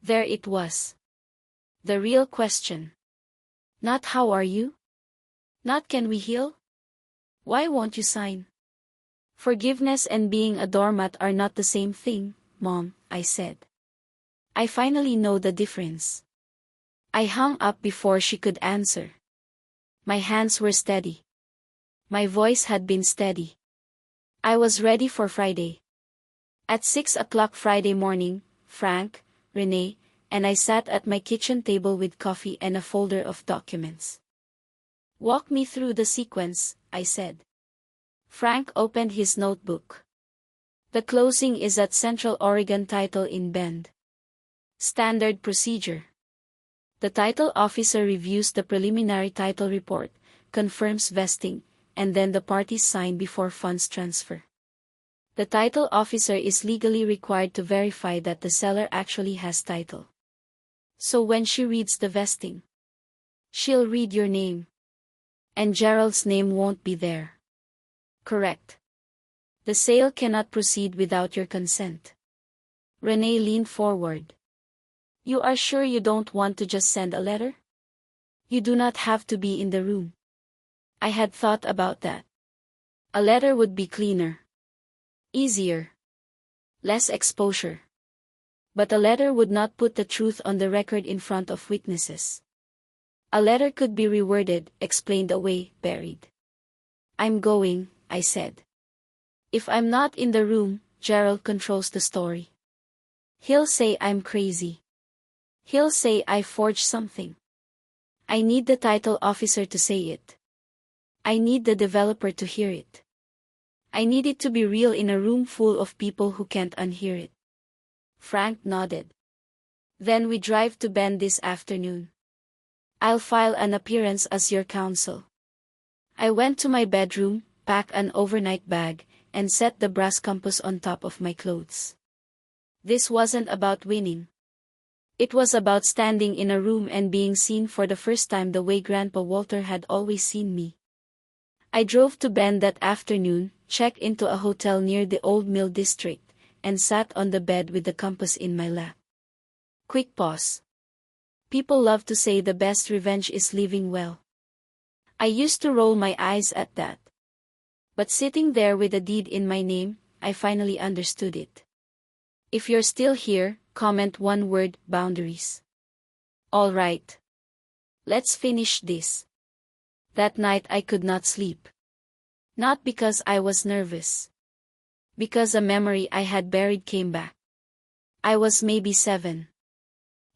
A: There it was. The real question. Not how are you? Not can we heal? Why won't you sign? Forgiveness and being a doormat are not the same thing, Mom, I said. I finally know the difference. I hung up before she could answer. My hands were steady. My voice had been steady. I was ready for Friday. At 6 o'clock Friday morning, Frank, Renee, and I sat at my kitchen table with coffee and a folder of documents. Walk me through the sequence, I said. Frank opened his notebook. The closing is at Central Oregon Title in Bend. Standard procedure. The title officer reviews the preliminary title report, confirms vesting, and then the parties sign before funds transfer. The title officer is legally required to verify that the seller actually has title. So when she reads the vesting, she'll read your name. And Gerald's name won't be there. Correct. The sale cannot proceed without your consent. Renee leaned forward. You are sure you don't want to just send a letter? You do not have to be in the room. I had thought about that. A letter would be cleaner. Easier. Less exposure. But a letter would not put the truth on the record in front of witnesses. A letter could be reworded, explained away, buried. I'm going, I said. If I'm not in the room, Gerald controls the story. He'll say I'm crazy. He'll say I forged something. I need the title officer to say it. I need the developer to hear it. I need it to be real in a room full of people who can't unhear it. Frank nodded. Then we drive to Bend this afternoon. I'll file an appearance as your counsel. I went to my bedroom, packed an overnight bag, and set the brass compass on top of my clothes. This wasn't about winning. It was about standing in a room and being seen for the first time the way Grandpa Walter had always seen me. I drove to Bend that afternoon, checked into a hotel near the Old Mill District, and sat on the bed with the compass in my lap. Quick pause. People love to say the best revenge is living well. I used to roll my eyes at that. But sitting there with a deed in my name, I finally understood it. If you're still here, comment one word, boundaries. All right. Let's finish this. That night I could not sleep. Not because I was nervous. Because a memory I had buried came back. I was maybe 7.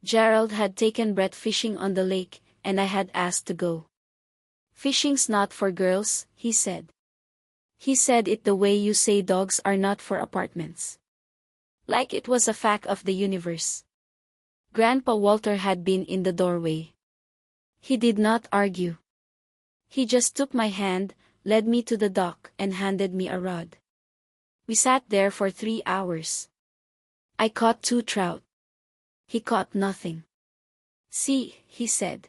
A: Gerald had taken Brett fishing on the lake, and I had asked to go. Fishing's not for girls, he said. He said it the way you say dogs are not for apartments. Like it was a fact of the universe. Grandpa Walter had been in the doorway. He did not argue. He just took my hand, led me to the dock, and handed me a rod. We sat there for 3 hours. I caught 2 trout. He caught nothing. See, he said.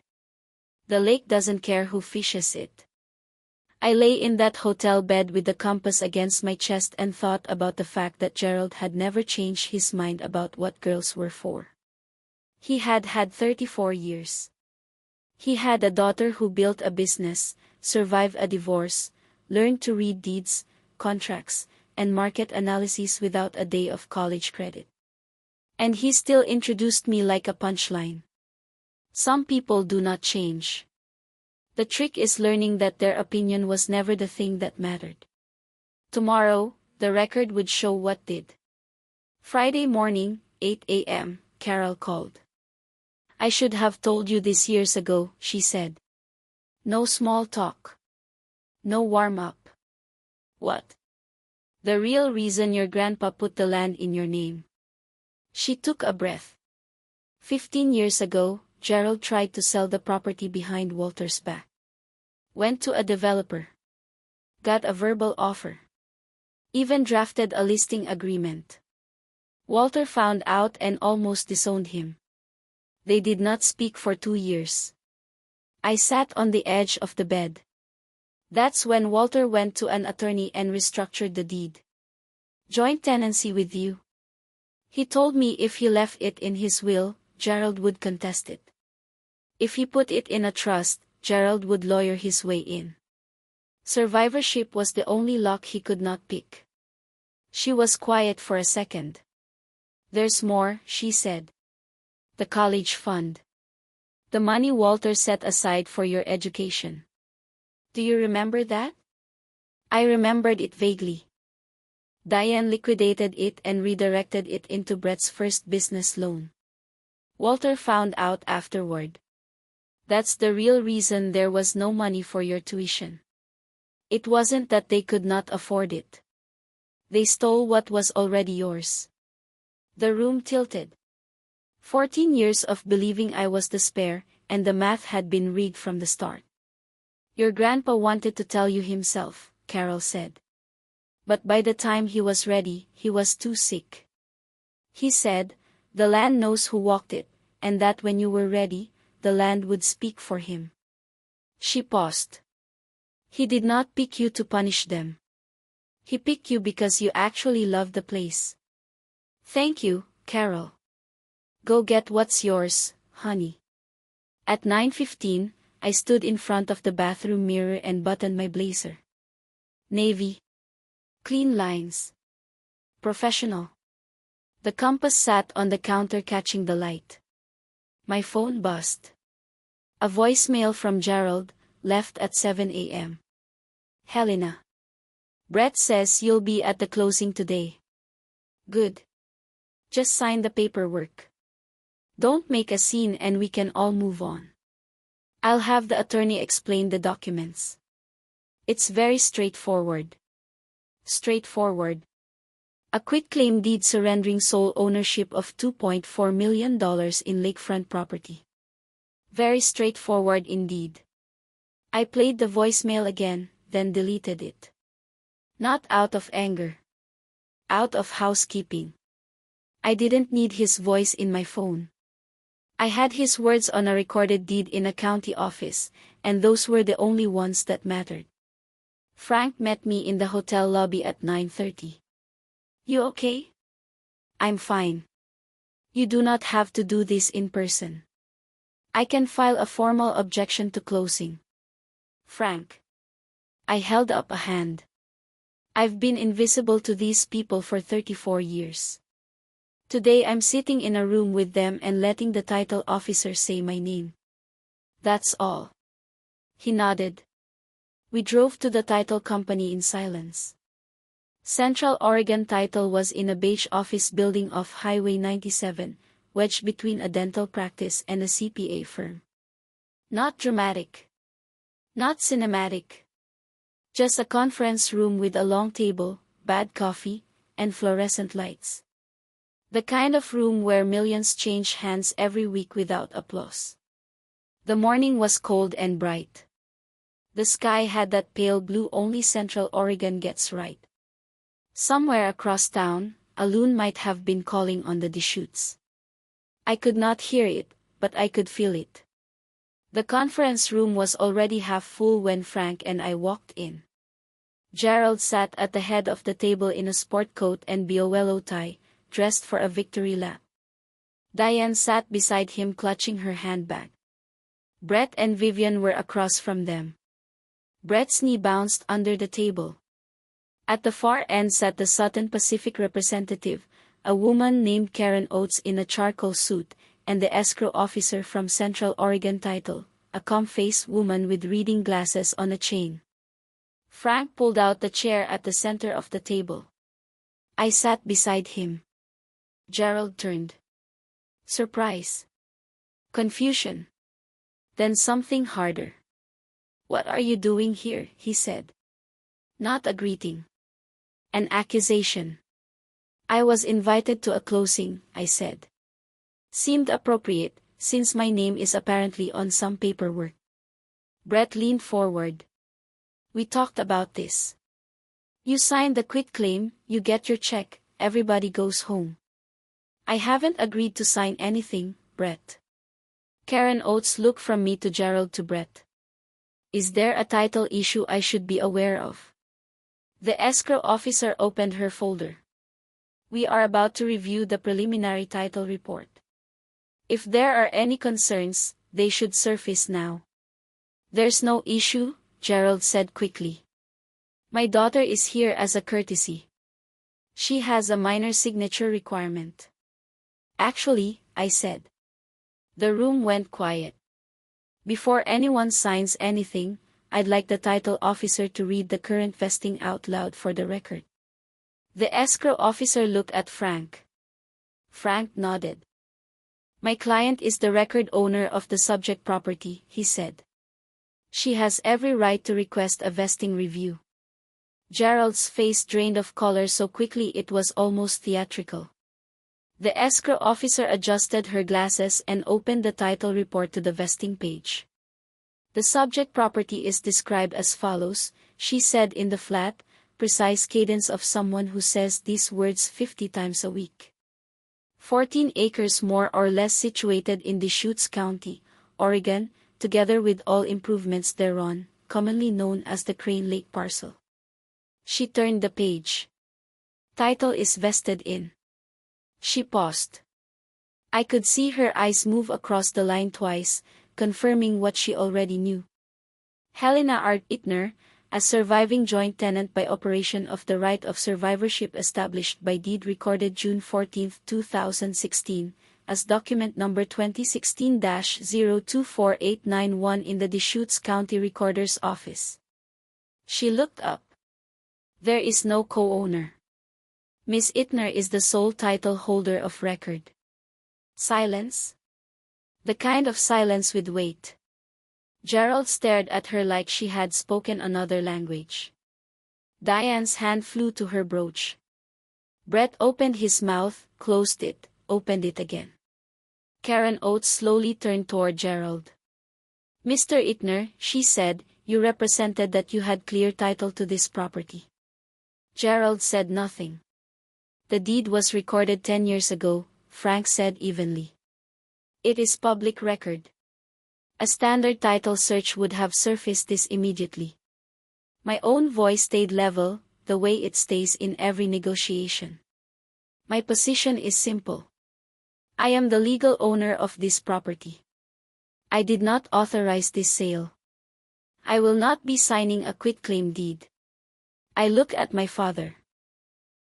A: The lake doesn't care who fishes it. I lay in that hotel bed with the compass against my chest and thought about the fact that Gerald had never changed his mind about what girls were for. He had had 34 years. He had a daughter who built a business, survived a divorce, learned to read deeds, contracts, and market analyses without a day of college credit. And he still introduced me like a punchline. Some people do not change. The trick is learning that their opinion was never the thing that mattered. Tomorrow, the record would show what did. Friday morning, 8 a.m., Carol called. I should have told you this years ago, she said. No small talk. No warm-up. What? The real reason your grandpa put the land in your name. She took a breath. 15 years ago, Gerald tried to sell the property behind Walter's back. Went to a developer. Got a verbal offer. Even drafted a listing agreement. Walter found out and almost disowned him. They did not speak for 2 years. I sat on the edge of the bed. That's when Walter went to an attorney and restructured the deed. Joint tenancy with you. He told me if he left it in his will, Gerald would contest it. If he put it in a trust, Gerald would lawyer his way in. Survivorship was the only lock he could not pick. She was quiet for a second. There's more, she said. The college fund. The money Walter set aside for your education. Do you remember that? I remembered it vaguely. Diane liquidated it and redirected it into Brett's first business loan. Walter found out afterward. That's the real reason there was no money for your tuition. It wasn't that they could not afford it. They stole what was already yours. The room tilted. 14 years of believing I was the spare, and the math had been rigged from the start. Your grandpa wanted to tell you himself, Carol said. But by the time he was ready, he was too sick. He said, the land knows who walked it, and that when you were ready, the land would speak for him. She paused. He did not pick you to punish them. He picked you because you actually loved the place. Thank you, Carol. Go get what's yours, honey. At 9:15, I stood in front of the bathroom mirror and buttoned my blazer. Navy. Clean lines. Professional. The compass sat on the counter catching the light. My phone buzzed. A voicemail from Gerald, left at 7 a.m. Helena. Brett says you'll be at the closing today. Good. Just sign the paperwork. Don't make a scene and we can all move on. I'll have the attorney explain the documents. It's very straightforward. Straightforward. A quitclaim deed surrendering sole ownership of $2.4 million in lakefront property. Very straightforward indeed. I played the voicemail again, then deleted it. Not out of anger. Out of housekeeping. I didn't need his voice in my phone. I had his words on a recorded deed in a county office, and those were the only ones that mattered. Frank met me in the hotel lobby at 9:30. You okay? I'm fine. You do not have to do this in person. I can file a formal objection to closing. Frank. I held up a hand. I've been invisible to these people for 34 years. Today I'm sitting in a room with them and letting the title officer say my name. That's all. He nodded. We drove to the title company in silence. Central Oregon Title was in a beige office building off Highway 97, wedged between a dental practice and a CPA firm. Not dramatic. Not cinematic. Just a conference room with a long table, bad coffee, and fluorescent lights. The kind of room where millions change hands every week without applause. The morning was cold and bright. The sky had that pale blue only Central Oregon gets right. Somewhere across town, a loon might have been calling on the Deschutes. I could not hear it, but I could feel it. The conference room was already half full when Frank and I walked in. Gerald sat at the head of the table in a sport coat and biowello tie, dressed for a victory lap. Diane sat beside him clutching her handbag. Brett and Vivian were across from them. Brett's knee bounced under the table. At the far end sat the Southern Pacific representative, a woman named Karen Oates in a charcoal suit, and the escrow officer from Central Oregon Title, a calm-faced woman with reading glasses on a chain. Frank pulled out the chair at the center of the table. I sat beside him. Gerald turned. Surprise. Confusion. Then something harder. What are you doing here? He said. Not a greeting. An accusation. I was invited to a closing, I said. Seemed appropriate, since my name is apparently on some paperwork. Brett leaned forward. We talked about this. You sign the quitclaim, you get your check, everybody goes home. I haven't agreed to sign anything, Brett. Karen Oates looked from me to Gerald to Brett. Is there a title issue I should be aware of? The escrow officer opened her folder. We are about to review the preliminary title report. If there are any concerns, they should surface now. There's no issue, Gerald said quickly. My daughter is here as a courtesy. She has a minor signature requirement. Actually, I said. The room went quiet. Before anyone signs anything, I'd like the title officer to read the current vesting out loud for the record. The escrow officer looked at Frank. Frank nodded. My client is the record owner of the subject property, he said. She has every right to request a vesting review. Gerald's face drained of color so quickly it was almost theatrical. The escrow officer adjusted her glasses and opened the title report to the vesting page. The subject property is described as follows, she said in the flat, precise cadence of someone who says these words 50 times a week. 14 acres more or less situated in Deschutes County, Oregon, together with all improvements thereon, commonly known as the Crane Lake parcel. She turned the page. Title is vested in. She paused. I could see her eyes move across the line twice, confirming what she already knew. Helena R. Ittner, as surviving joint tenant by operation of the right of survivorship established by deed recorded June 14, 2016, as document number 2016-024891 in the Deschutes County Recorder's Office. She looked up. There is no co-owner. Miss Ittner is the sole title holder of record. Silence? The kind of silence with weight. Gerald stared at her like she had spoken another language. Diane's hand flew to her brooch. Brett opened his mouth, closed it, opened it again. Karen Oates slowly turned toward Gerald. Mr. Ittner, she said, you represented that you had clear title to this property. Gerald said nothing. The deed was recorded 10 years ago, Frank said evenly. It is public record. A standard title search would have surfaced this immediately. My own voice stayed level, the way it stays in every negotiation. My position is simple. I am the legal owner of this property. I did not authorize this sale. I will not be signing a quitclaim deed. I looked at my father.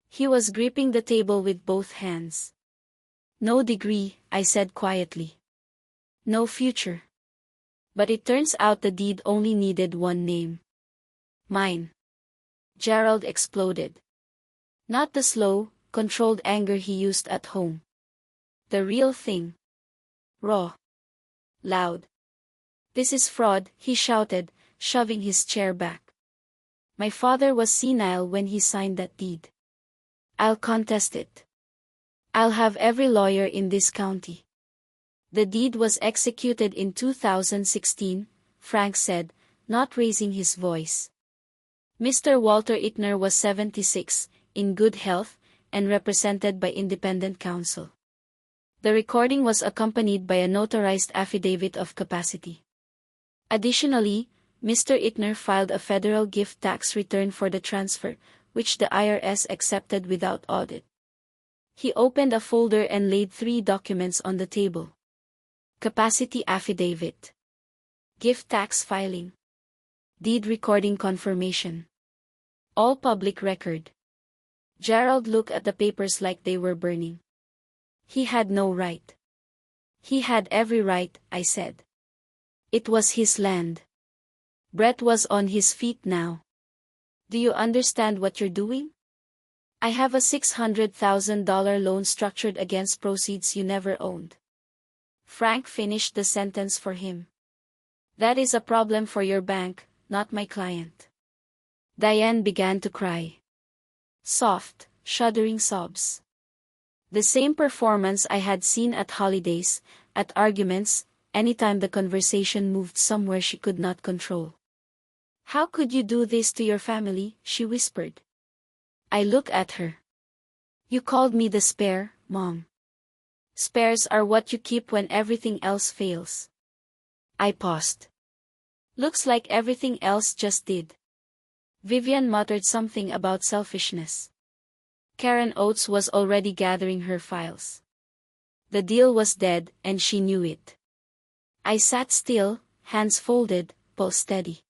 A: He was gripping the table with both hands. No degree, I said quietly. No future. But it turns out the deed only needed one name. Mine. Gerald exploded. Not the slow, controlled anger he used at home. The real thing. Raw. Loud. This is fraud, he shouted, shoving his chair back. My father was senile when he signed that deed. I'll contest it. I'll have every lawyer in this county. The deed was executed in 2016, Frank said, not raising his voice. Mr. Walter Ittner was 76, in good health, and represented by independent counsel. The recording was accompanied by a notarized affidavit of capacity. Additionally, Mr. Ittner filed a federal gift tax return for the transfer, which the IRS accepted without audit. He opened a folder and laid 3 documents on the table. Capacity affidavit. Gift tax filing. Deed recording confirmation. All public record. Gerald looked at the papers like they were burning. He had no right. He had every right, I said. It was his land. Brett was on his feet now. Do you understand what you're doing? I have a $600,000 loan structured against proceeds you never owned. Frank finished the sentence for him. That is a problem for your bank, not my client. Diane began to cry. Soft, shuddering sobs. The same performance I had seen at holidays, at arguments, anytime the conversation moved somewhere she could not control. How could you do this to your family? She whispered. I looked at her. You called me the spare, Mom. Spares are what you keep when everything else fails. I paused. Looks like everything else just did. Vivian muttered something about selfishness. Karen Oates was already gathering her files. The deal was dead, and she knew it. I sat still, hands folded, pulse steady.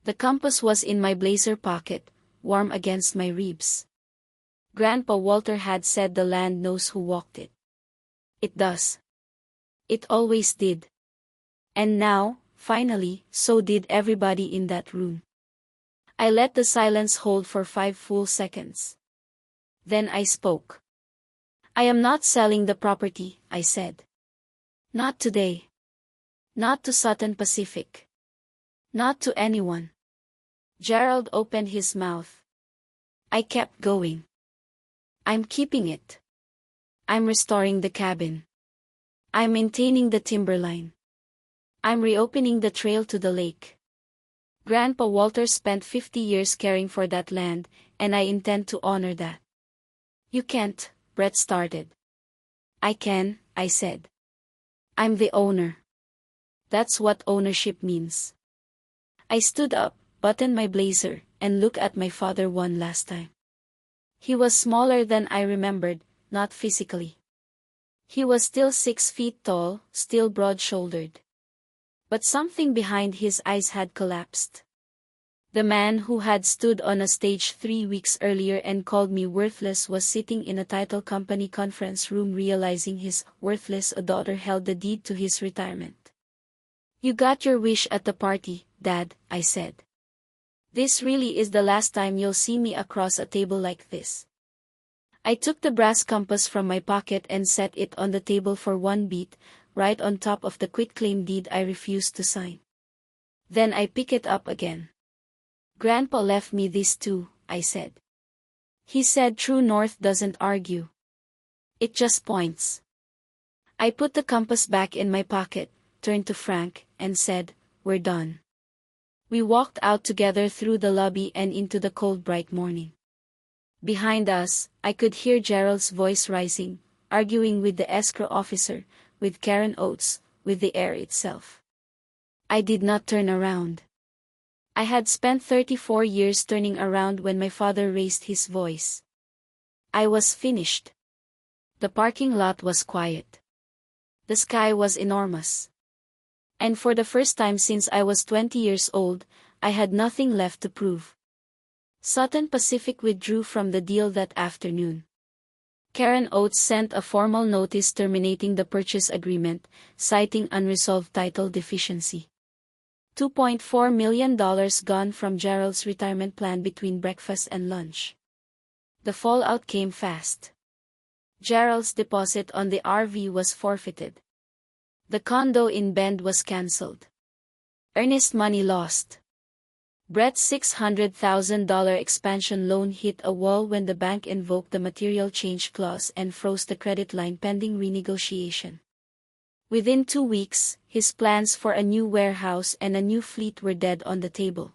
A: The compass was in my blazer pocket, warm against my ribs. Grandpa Walter had said the land knows who walked it. It does. It always did. And now, finally, so did everybody in that room. I let the silence hold for 5 full seconds. Then I spoke. I am not selling the property, I said. Not today. Not to Southern Pacific. Not to anyone. Gerald opened his mouth. I kept going. I'm keeping it. I'm restoring the cabin. I'm maintaining the timberline. I'm reopening the trail to the lake. Grandpa Walter spent 50 years caring for that land, and I intend to honor that. You can't, Brett started. I can, I said. I'm the owner. That's what ownership means. I stood up, buttoned my blazer, and looked at my father one last time. He was smaller than I remembered, not physically. He was still 6 feet tall, still broad-shouldered. But something behind his eyes had collapsed. The man who had stood on a stage 3 weeks earlier and called me worthless was sitting in a title company conference room realizing his worthless daughter held the deed to his retirement. You got your wish at the party, Dad, I said. This really is the last time you'll see me across a table like this. I took the brass compass from my pocket and set it on the table for one beat, right on top of the quitclaim deed I refused to sign. Then I picked it up again. Grandpa left me this too, I said. He said true north doesn't argue. It just points. I put the compass back in my pocket, turned to Frank, and said, We're done. We walked out together through the lobby and into the cold bright morning. Behind us, I could hear Gerald's voice rising, arguing with the escrow officer, with Karen Oates, with the air itself. I did not turn around. I had spent 34 years turning around when my father raised his voice. I was finished. The parking lot was quiet. The sky was enormous. And for the first time since I was 20 years old, I had nothing left to prove. Southern Pacific withdrew from the deal that afternoon. Karen Oates sent a formal notice terminating the purchase agreement, citing unresolved title deficiency. $2.4 million gone from Gerald's retirement plan between breakfast and lunch. The fallout came fast. Gerald's deposit on the RV was forfeited. The condo in Bend was cancelled. Earnest money lost. Brett's $600,000 expansion loan hit a wall when the bank invoked the material change clause and froze the credit line pending renegotiation. Within 2 weeks, his plans for a new warehouse and a new fleet were dead on the table.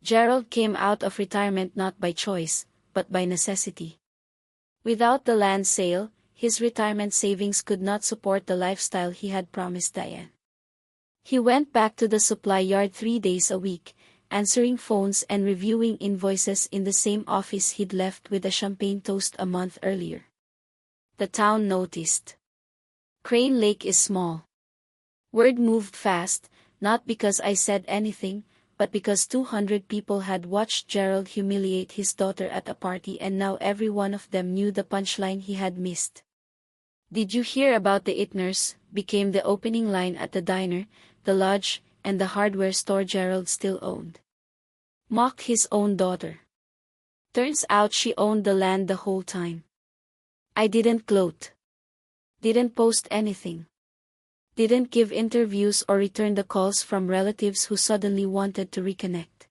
A: Gerald came out of retirement not by choice, but by necessity. Without the land sale, his retirement savings could not support the lifestyle he had promised Diane. He went back to the supply yard 3 days a week, answering phones and reviewing invoices in the same office he'd left with a champagne toast a month earlier. The town noticed. Crane Lake is small. Word moved fast, not because I said anything, but because 200 people had watched Gerald humiliate his daughter at a party and now every one of them knew the punchline he had missed. Did you hear about the Itners? Became the opening line at the diner, the lodge, and the hardware store Gerald still owned. Mocked his own daughter. Turns out she owned the land the whole time. I didn't gloat. Didn't post anything. Didn't give interviews or return the calls from relatives who suddenly wanted to reconnect.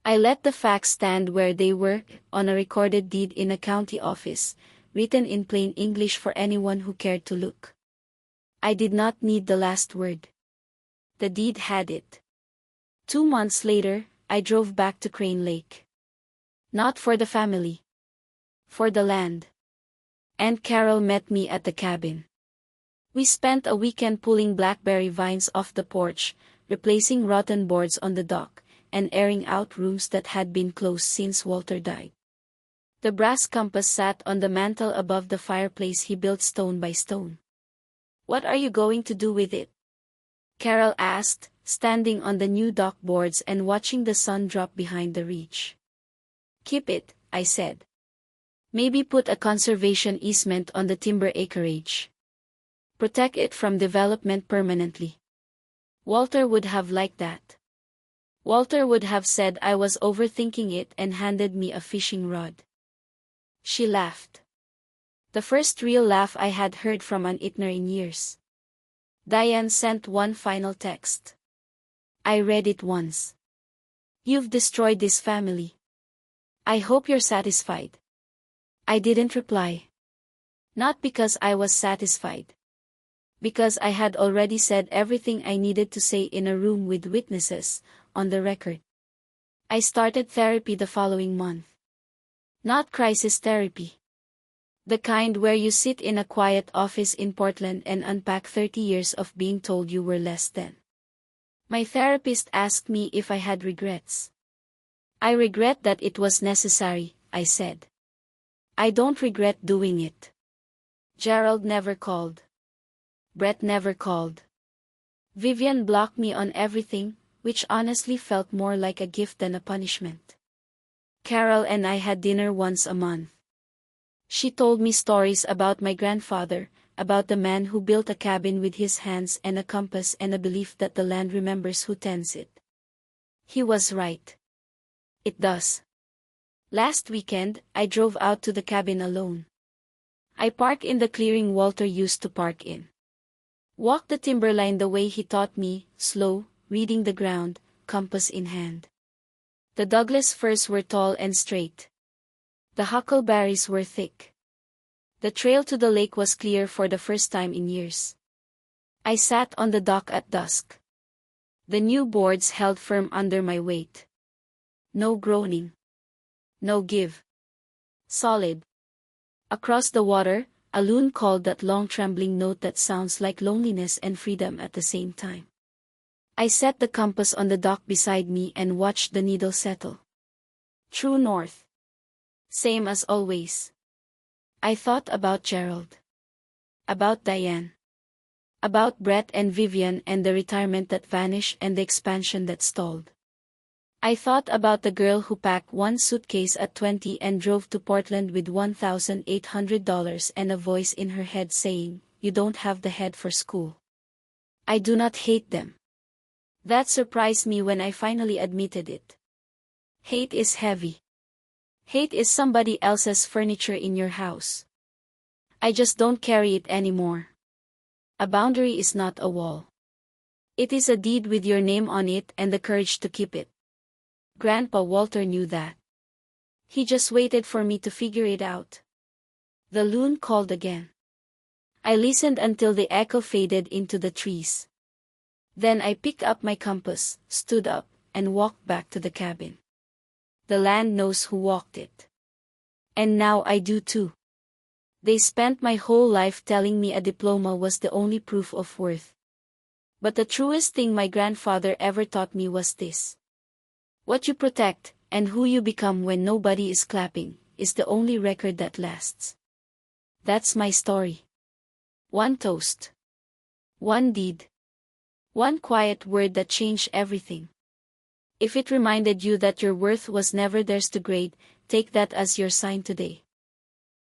A: I let the facts stand where they were, on a recorded deed in a county office, written in plain English for anyone who cared to look. I did not need the last word. The deed had it. 2 months later, I drove back to Crane Lake. Not for the family. For the land. Aunt Carol met me at the cabin. We spent a weekend pulling blackberry vines off the porch, replacing rotten boards on the dock, and airing out rooms that had been closed since Walter died. The brass compass sat on the mantel above the fireplace he built stone by stone. "What are you going to do with it?" Carol asked, standing on the new dock boards and watching the sun drop behind the reach. "Keep it," I said. "Maybe put a conservation easement on the timber acreage. Protect it from development permanently." Walter would have liked that. Walter would have said I was overthinking it and handed me a fishing rod. She laughed. The first real laugh I had heard from an Itner in years. Diane sent one final text. I read it once. "You've destroyed this family. I hope you're satisfied." I didn't reply. Not because I was satisfied. Because I had already said everything I needed to say in a room with witnesses, on the record. I started therapy the following month. Not crisis therapy. The kind where you sit in a quiet office in Portland and unpack 30 years of being told you were less than. My therapist asked me if I had regrets. "I regret that it was necessary," I said. "I don't regret doing it." Gerald never called. Brett never called. Vivian blocked me on everything, which honestly felt more like a gift than a punishment. Carol and I had dinner once a month. She told me stories about my grandfather, about the man who built a cabin with his hands and a compass and a belief that the land remembers who tends it. He was right. It does. Last weekend, I drove out to the cabin alone. I parked in the clearing Walter used to park in. Walked the timberline the way he taught me, slow, reading the ground, compass in hand. The Douglas firs were tall and straight. The huckleberries were thick. The trail to the lake was clear for the first time in years. I sat on the dock at dusk. The new boards held firm under my weight. No groaning. No give. Solid. Across the water, a loon called that long trembling note that sounds like loneliness and freedom at the same time. I set the compass on the dock beside me and watched the needle settle. True north. Same as always. I thought about Gerald. About Diane. About Brett and Vivian and the retirement that vanished and the expansion that stalled. I thought about the girl who packed one suitcase at 20 and drove to Portland with $1,800 and a voice in her head saying, "You don't have the head for school." I do not hate them. That surprised me when I finally admitted it. Hate is heavy. Hate is somebody else's furniture in your house. I just don't carry it anymore. A boundary is not a wall. It is a deed with your name on it and the courage to keep it. Grandpa Walter knew that. He just waited for me to figure it out. The loon called again. I listened until the echo faded into the trees. Then I picked up my compass, stood up, and walked back to the cabin. The land knows who walked it. And now I do too. They spent my whole life telling me a diploma was the only proof of worth. But the truest thing my grandfather ever taught me was this. What you protect, and who you become when nobody is clapping, is the only record that lasts. That's my story. One toast. One deed. One quiet word that changed everything. If it reminded you that your worth was never theirs to grade, take that as your sign today.